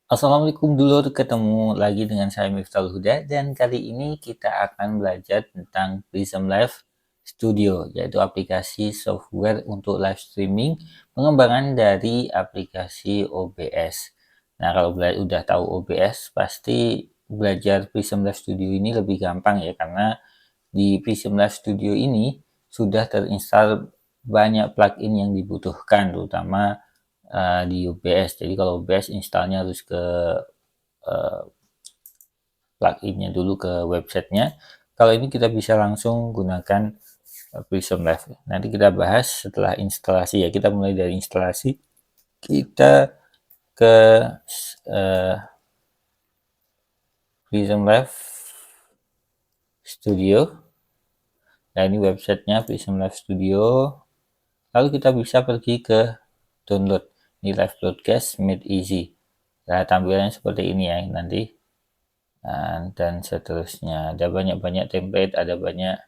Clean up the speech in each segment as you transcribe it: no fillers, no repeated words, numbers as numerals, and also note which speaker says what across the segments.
Speaker 1: Assalamualaikum dulur, ketemu lagi dengan saya Miftahul Huda dan kali ini kita akan belajar tentang Prism Live Studio, yaitu aplikasi software untuk live streaming pengembangan dari aplikasi OBS. Nah, kalau udah tahu OBS, pasti belajar Prism Live Studio ini lebih gampang ya, karena di Prism Live Studio ini sudah terinstall banyak plugin yang dibutuhkan, terutama di OBS. Jadi kalau OBS installnya harus ke uh, pluginnya dulu ke websitenya. Kalau ini kita bisa langsung gunakan Prism Live. Nanti kita bahas setelah instalasi ya. Kita mulai dari instalasi. Kita ke uh, Prism Live Studio. Nah, ini websitenya Prism Live Studio. Lalu kita bisa pergi ke download. Ini live broadcast made easy. Nah, tampilannya seperti ini ya nanti. Dan seterusnya. Ada banyak-banyak template, ada banyak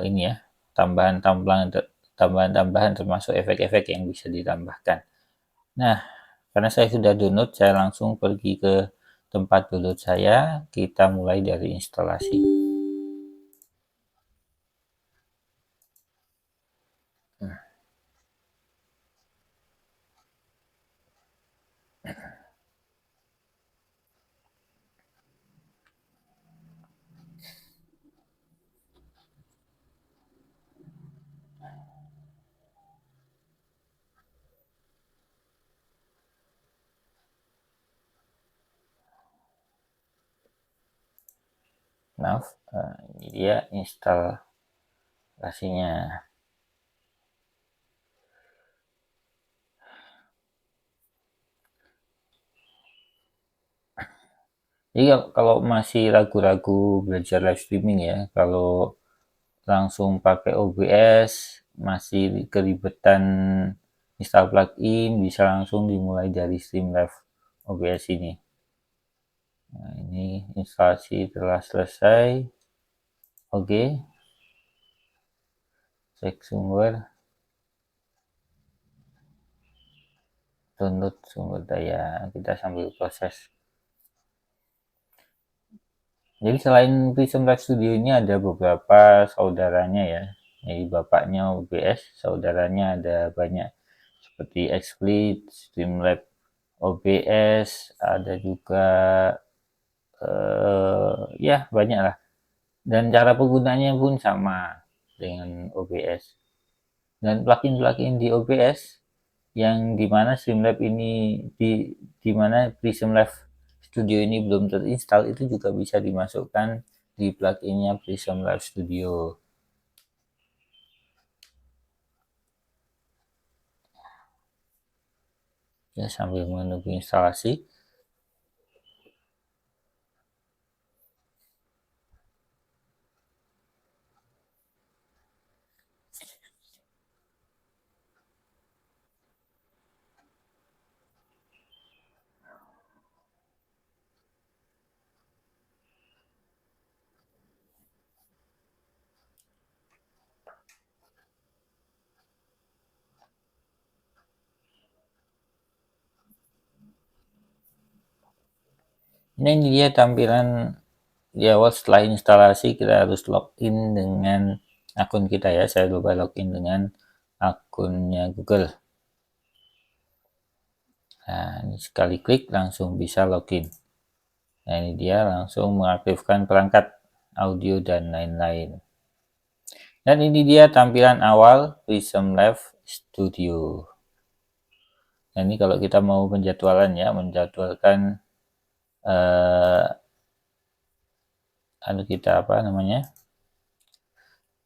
Speaker 1: ini ya, tambahan-tambahan termasuk efek-efek yang bisa ditambahkan. Nah, karena saya sudah download, saya langsung pergi ke tempat download saya. Kita mulai dari instalasi. Maaf, ini dia instalasinya. Jadi kalau masih ragu-ragu belajar live streaming ya, kalau langsung pakai OBS, masih keribetan install plugin, bisa langsung dimulai dari Streamlive OBS ini. Nah, ini instalasi telah selesai. Oke, cek sumber, download sumber daya, kita sambil proses. Jadi selain Prism Live Studio ini ada beberapa saudaranya ya. Jadi bapaknya OBS, saudaranya ada banyak seperti XSplit, Streamlabs OBS, ada juga ya banyak lah. Dan cara penggunanya pun sama dengan OBS. Dan plugin-plugin di OBS yang dimana Streamlabs ini di mana Prism Live Studio ini belum terinstall itu juga bisa dimasukkan di pluginnya Prism Live Studio. Ya, sambil menunggu instalasi. Nah, ini dia tampilan di awal. Setelah instalasi kita harus login dengan akun kita ya. Saya coba login dengan akunnya Google. Nah, ini sekali klik langsung bisa login. Nah, ini dia langsung mengaktifkan perangkat audio dan lain-lain. Dan ini dia tampilan awal Prism Live Studio. Nah, ini kalau kita mau penjadwalan ya, menjadwalkan kita apa namanya?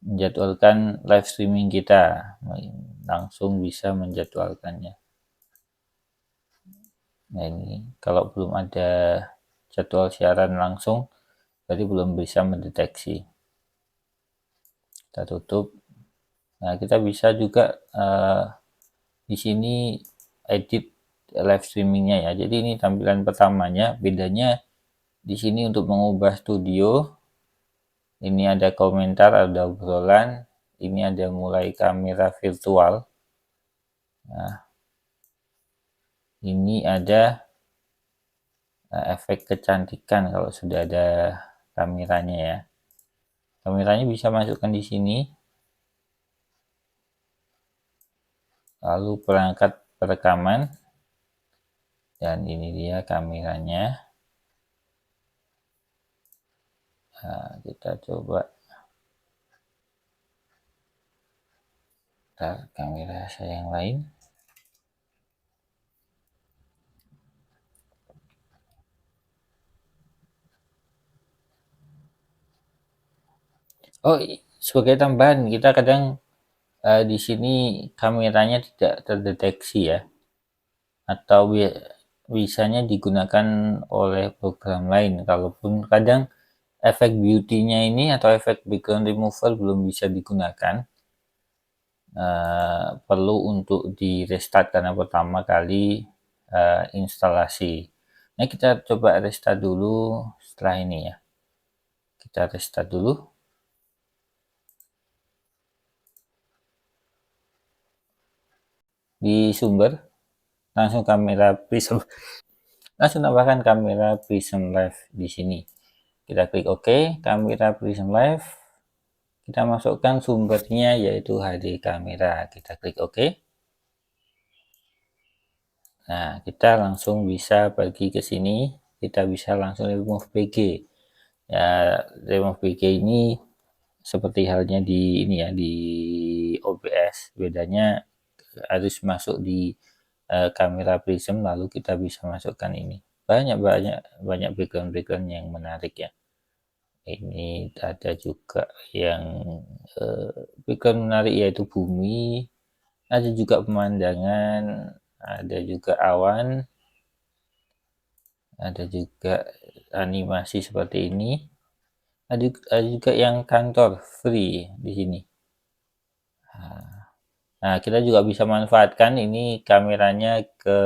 Speaker 1: Menjadwalkan live streaming kita. Langsung bisa menjadwalkannya. Nah, ini kalau belum ada jadwal siaran langsung, berarti belum bisa mendeteksi. Kita tutup. Nah, kita bisa juga di sini edit live streamingnya ya. Jadi ini tampilan pertamanya. Bedanya di sini untuk mengubah studio, ini ada komentar, ada obrolan, ini ada mulai kamera virtual. Nah, ini ada efek kecantikan kalau sudah ada kameranya ya. Kameranya bisa masukkan di sini. Lalu perangkat perekaman. Dan ini dia kameranya. Nah, kita coba. Kamera saya yang lain. Oh, sebagai tambahan kita kadang di sini kameranya tidak terdeteksi ya, atau bisanya digunakan oleh program lain. Kalaupun kadang efek beauty-nya ini atau efek background removal belum bisa digunakan, perlu untuk di restart karena pertama kali instalasi. Nah, kita coba restart dulu setelah ini ya. Kita restart dulu. Di sumber langsung kamera prism, langsung tambahkan kamera prism live di sini. Kita klik OK, kamera prism live. Kita masukkan sumbernya yaitu HD kamera. Kita klik OK. Nah, kita langsung bisa pergi ke sini. Kita bisa langsung remove PG. Ya, remove PG ini seperti halnya di ini ya, di OBS. Bedanya harus masuk di kamera prism, lalu kita bisa masukkan ini. Banyak background yang menarik ya. Ini ada juga yang background menarik yaitu bumi, ada juga pemandangan, ada juga awan, ada juga animasi seperti ini, ada juga yang kantor free di sini. Nah, kita juga bisa manfaatkan ini kameranya ke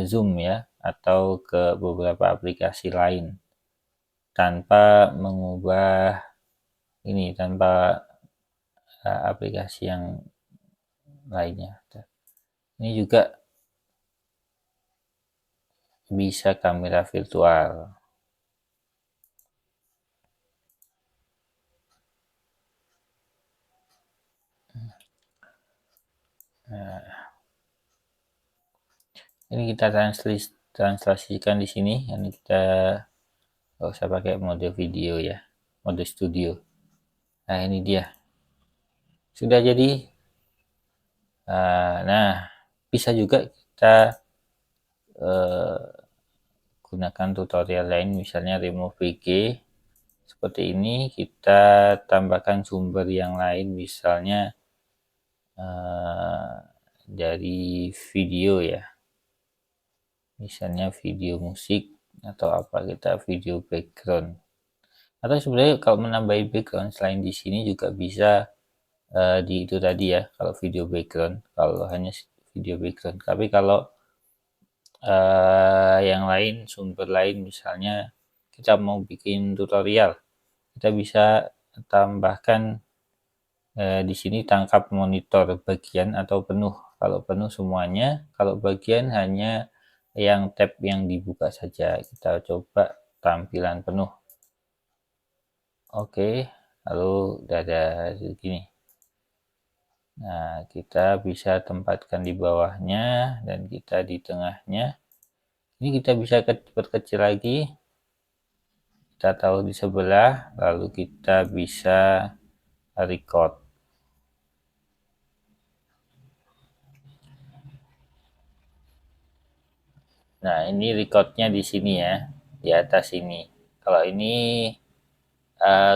Speaker 1: Zoom ya, atau ke beberapa aplikasi lain tanpa mengubah ini, tanpa aplikasi yang lainnya. Ini juga bisa kamera virtual. Nah, ini kita translasikan di sini. Ini kita nggak usah pakai mode video ya, mode studio. Nah, ini dia sudah jadi. Nah, bisa juga kita gunakan tutorial lain, misalnya remove PG seperti ini. Kita tambahkan sumber yang lain, misalnya dari video ya, misalnya video musik atau apa, kita video background. Atau sebenarnya kalau menambahin background selain di sini juga bisa di itu tadi ya, kalau video background, kalau hanya video background. Tapi kalau yang lain, sumber lain, misalnya kita mau bikin tutorial, kita bisa tambahkan di sini tangkap monitor bagian atau penuh. Kalau penuh semuanya, kalau bagian hanya yang tab yang dibuka saja. Kita coba tampilan penuh. Oke, lalu udah ada segini. Nah, kita bisa tempatkan di bawahnya dan kita di tengahnya. Ini kita bisa perkecil lagi. Kita taruh di sebelah, lalu kita bisa record. Nah, ini recordnya di sini ya, di atas ini. Kalau ini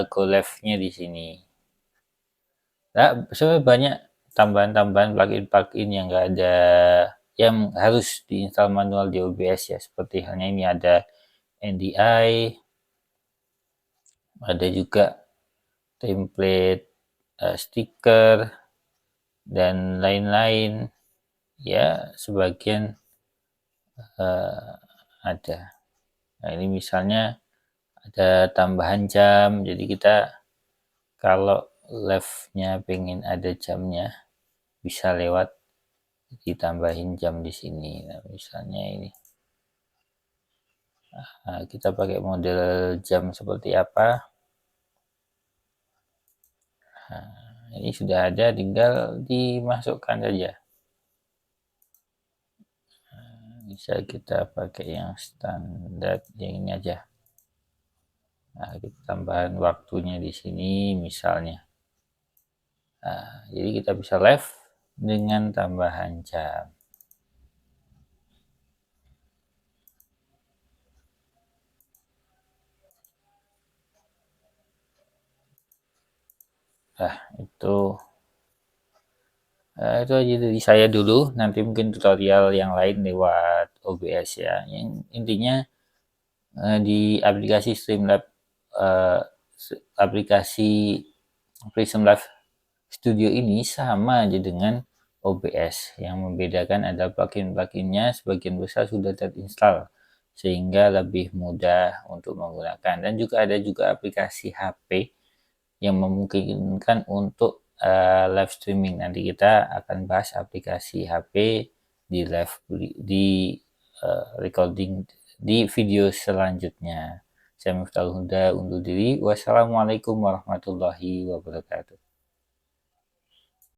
Speaker 1: go left-nya di sini. Nah, sebenarnya banyak tambahan-tambahan plugin-plugin yang nggak ada, yang harus diinstal manual di OBS ya. Seperti halnya ini ada NDI, ada juga template stiker dan lain-lain ya, sebagian ada. Nah, ini misalnya ada tambahan jam, jadi kita kalau live-nya pengen ada jamnya bisa lewat ditambahin jam di sini. Nah, misalnya ini Nah, kita pakai model jam seperti apa? Nah, ini sudah ada, tinggal dimasukkan saja. Bisa kita pakai yang standar, yang ini aja. Nah, kita tambahan waktunya di sini misalnya. Nah, jadi kita bisa live dengan tambahan jam. Nah, itu aja dari saya dulu. Nanti mungkin tutorial yang lain lewat OBS ya. Yang intinya di aplikasi Streamlab, eh, aplikasi Prism Live Studio ini sama aja dengan OBS. Yang membedakan adalah plugin-pluginnya sebagian besar sudah terinstall sehingga lebih mudah untuk menggunakan. Dan juga ada juga aplikasi HP yang memungkinkan untuk live streaming. Nanti kita akan bahas aplikasi HP di live di recording di video selanjutnya. Saya Miftahul Huda undur diri. Wassalamualaikum warahmatullahi wabarakatuh.